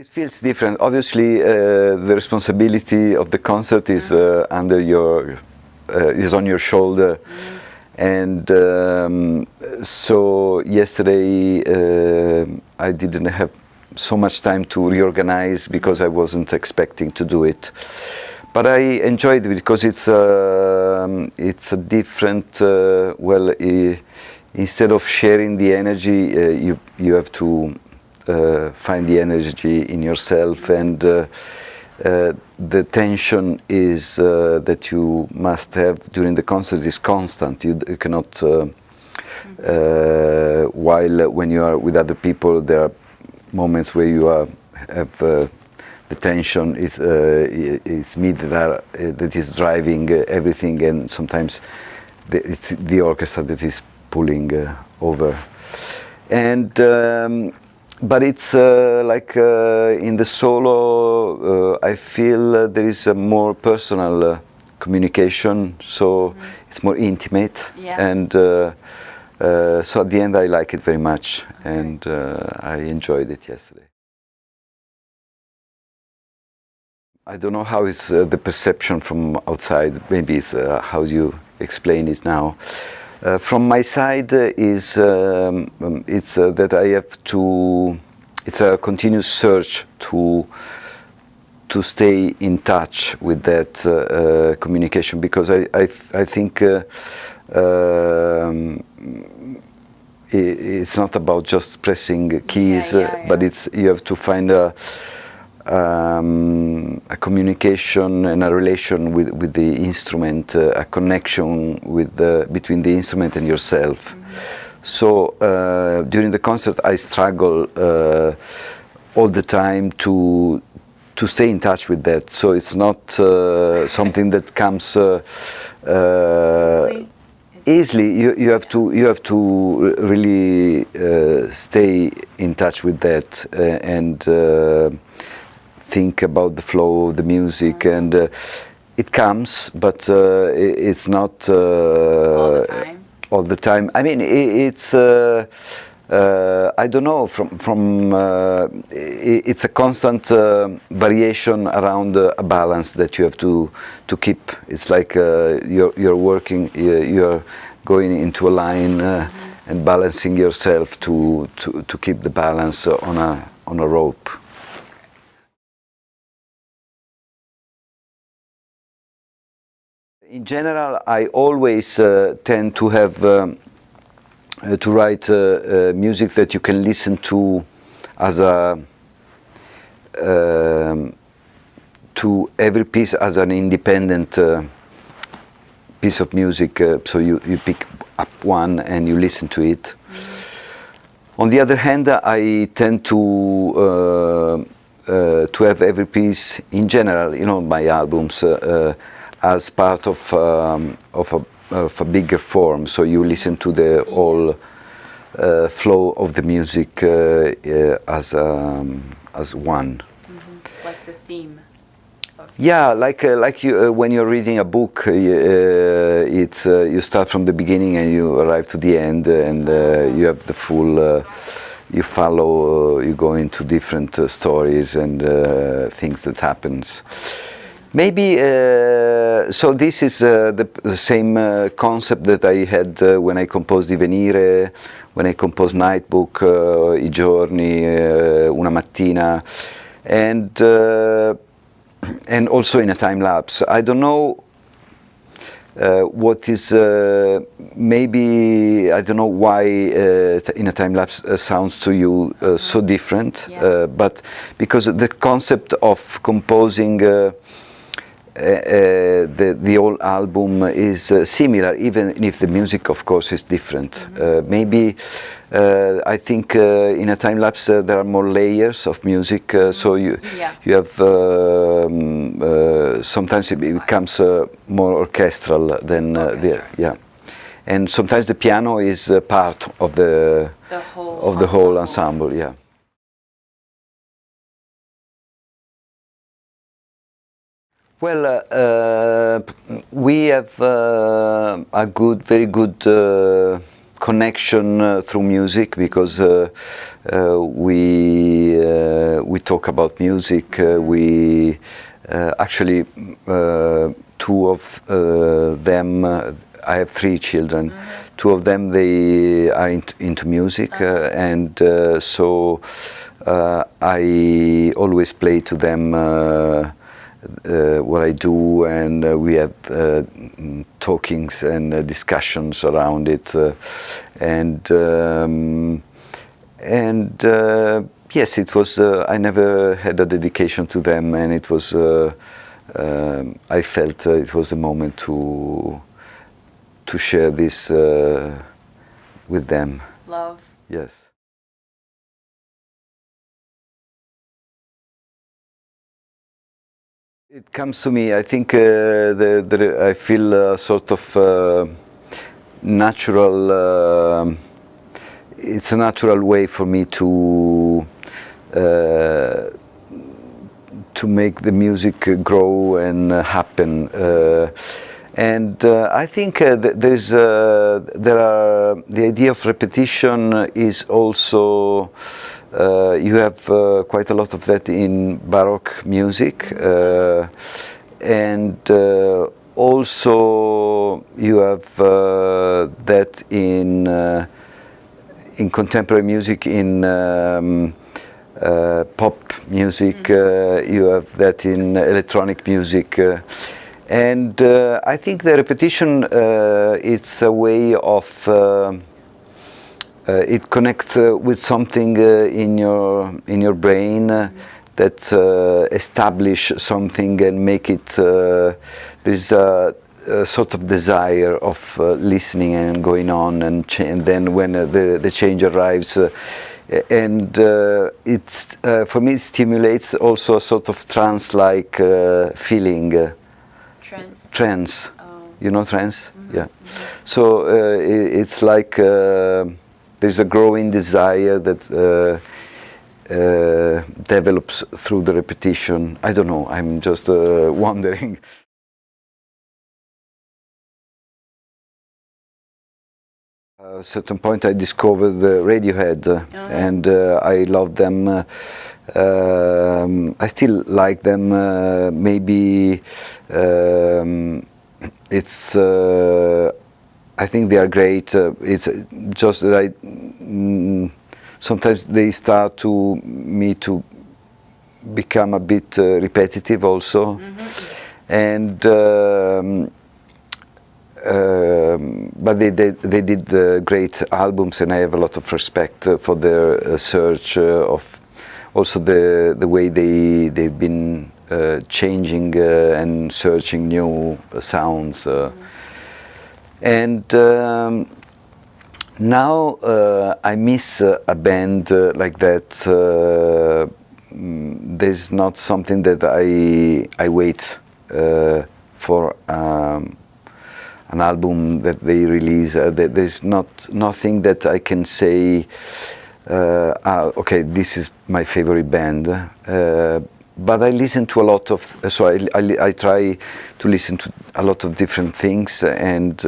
it feels different. Obviously, the responsibility of the concert is under your is on your shoulder, and so yesterday I didn't have so much time to reorganize because I wasn't expecting to do it. But I enjoyed it because it's a different. Instead of sharing the energy, you have to find the energy in yourself, and the tension is that you must have during the concert is constant. You cannot. While when you are with other people, there are moments where you have the tension. It's me that is driving everything, and sometimes it's the orchestra that is pulling over. And but it's like in the solo, I feel there is a more personal communication, so it's more intimate, and so at the end I like it very much, and I enjoyed it yesterday. I don't know how is the perception from outside. Maybe it's how you explain it now. From my side is it's that I have to. It's a continuous search to stay in touch with that communication, because I think it's not about just pressing keys, but it's you have to find a communication and a relation with the instrument, a connection with between the instrument and yourself. So during the concert, I struggle all the time to stay in touch with that. So it's not something that comes easily. You have to really stay in touch with that and think about the flow of the music, and it comes, but it's not all the time. I mean, it's I don't know. It's a constant variation around a balance that you have to keep. It's like you're working. You're going into a line and balancing yourself to keep the balance on a rope. In general, I always tend to have to write music that you can listen to as a to every piece as an independent piece of music. So you pick up one and you listen to it. On the other hand, I tend to have every piece in general, my albums. As part of a bigger form, so you listen to the whole flow of the music as one. Like the theme. Yeah, like you when you're reading a book, it's you start from the beginning and you arrive to the end, and you have the full. You follow. You go into different stories and things that happens. Maybe, so this is the same concept that I had when I composed I Venire, when I composed Nightbook, I Giorni, Una Mattina, and also in a time lapse. I don't know what is, maybe, I don't know why in a time lapse sounds to you so different, but because the concept of composing the whole album is similar, even if the music, of course, is different. Maybe I think in a time lapse there are more layers of music, so you have sometimes it becomes more orchestral than and sometimes the piano is part of the whole ensemble. Yeah. Well, we have a very good connection through music, because we talk about music. We actually two of them. I have three children. Two of them, they are into music, and so I always play to them what I do, and we have talkings and discussions around it, yes, it was. I never had a dedication to them, and it was. I felt it was the moment to share this with them. Love. Yes. It comes to me. I think I feel a sort of natural. It's a natural way for me to make the music grow and happen. And I think there are the idea of repetition is also. You have quite a lot of that in Baroque music, and also you have that in contemporary music, in pop music. You have that in electronic music, and I think the repetition it's a way of. It connects with something in your brain that establish something and make it. There's a sort of desire of listening and going on, and then when the change arrives, and it's for me it stimulates also a sort of trance-like feeling. Trance. Oh. You know trance? Yeah. So it's like. There's a growing desire that develops through the repetition. I don't know, I'm just wondering. At a certain point I discovered Radiohead, and I love them. I still like them. Maybe it's. I think they are great. It's just that sometimes they start to become a bit repetitive also, and but they did great albums, and I have a lot of respect for their search of also the way they've been changing and searching new sounds. And now I miss a band like that. There's not something that I wait for an album that they release. There's nothing that I can say. Okay, this is my favorite band. But I listen to a lot of, so I try to listen to a lot of different things, and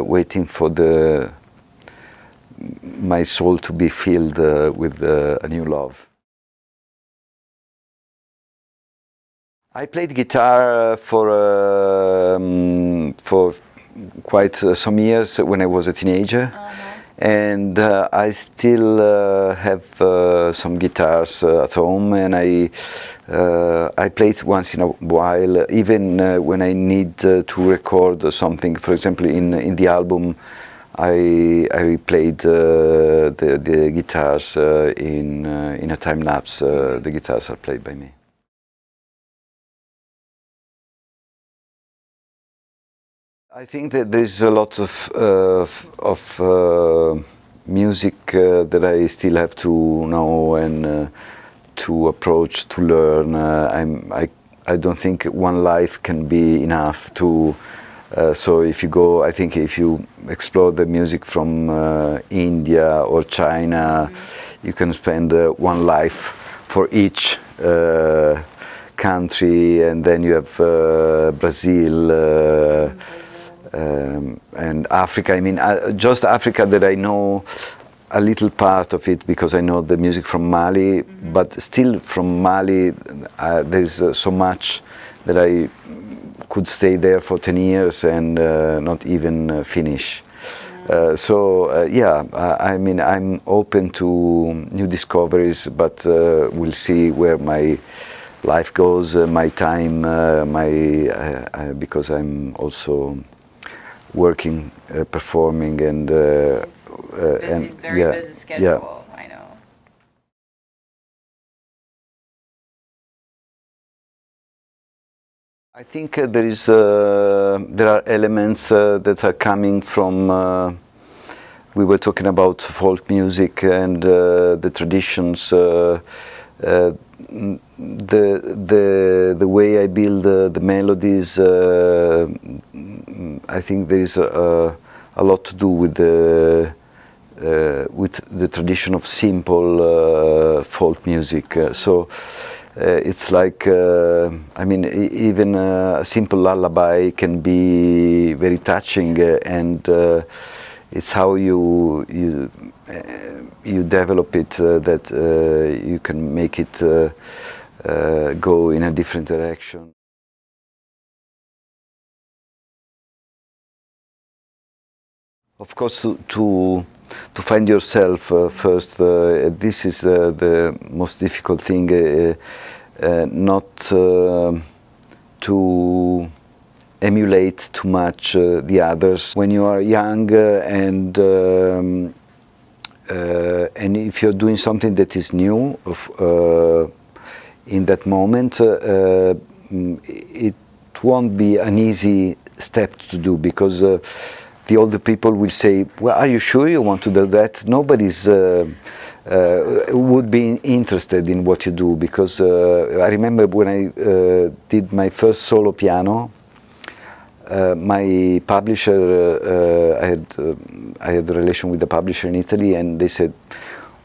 waiting for my soul to be filled with a new love. I played guitar for quite some years when I was a teenager. And I still have some guitars at home, and I play it once in a while, even when I need to record something. For example, in the album, I replayed the guitars in a time lapse. The guitars are played by me. I think that there's a lot of music that I still have to know and to approach, to learn. I don't think one life can be enough to. So if you go, I think if you explore the music from India or China, you can spend one life for each country, and then you have Brazil. and Africa. I mean, just Africa that I know a little part of it because I know the music from Mali, but still from Mali there's so much that I could stay there for 10 years and not even finish. I mean, I'm open to new discoveries, but we'll see where my life goes, my time, because I'm also working, performing, and busy schedule. I know. I think there are elements that are coming from. We were talking about folk music and the traditions. The way I build the melodies. I think there is a lot to do with the tradition of simple folk music. It's like, I mean, even a simple lullaby can be very touching, and it's how you develop it that you can make it go in a different direction. Of course, to find yourself first, this is the most difficult thing, not to emulate too much the others. When you are young and if you're doing something that is new in that moment, it won't be an easy step to do, because the older people will say, well, are you sure you want to do that? Nobody's would be interested in what you do, because I remember when I did my first solo piano, my publisher, I had a relation with the publisher in Italy, and they said,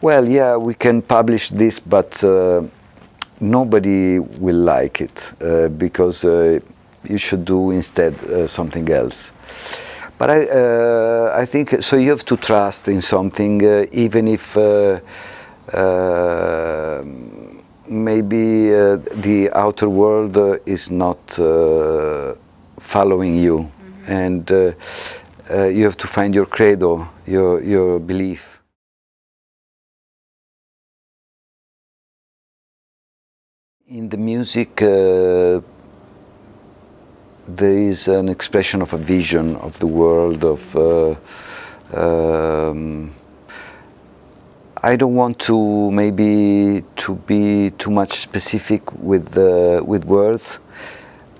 well, yeah, we can publish this, but nobody will like it, because you should do instead something else. But I think, so you have to trust in something, even if maybe the outer world is not following you, and you have to find your credo, your belief. In the music, there is an expression of a vision of the world, I don't want to maybe to be too much specific with words,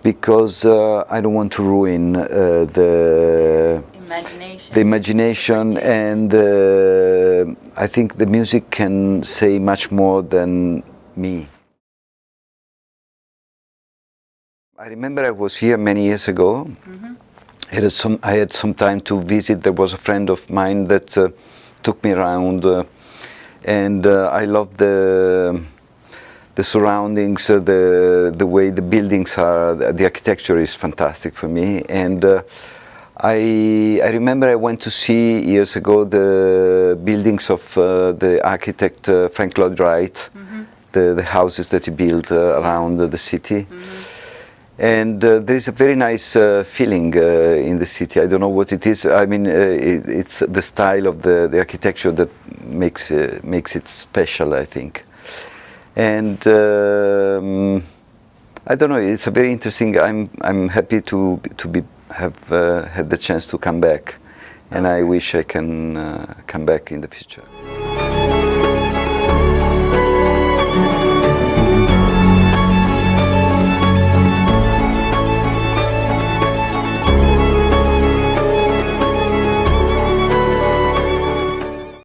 because I don't want to ruin the imagination, and I think the music can say much more than me. I remember I was here many years ago. I had some time to visit. There was a friend of mine that took me around, and I loved the surroundings, the way the buildings are. The architecture is fantastic for me, and I remember I went to see years ago the buildings of the architect Frank Lloyd Wright, the houses that he built around the city. And there is a very nice feeling in the city. I don't know what it is. I mean, it's the style of the architecture that makes it special, I think. And I don't know. It's a very interesting. I'm happy to have had the chance to come back, and I wish I can come back in the future.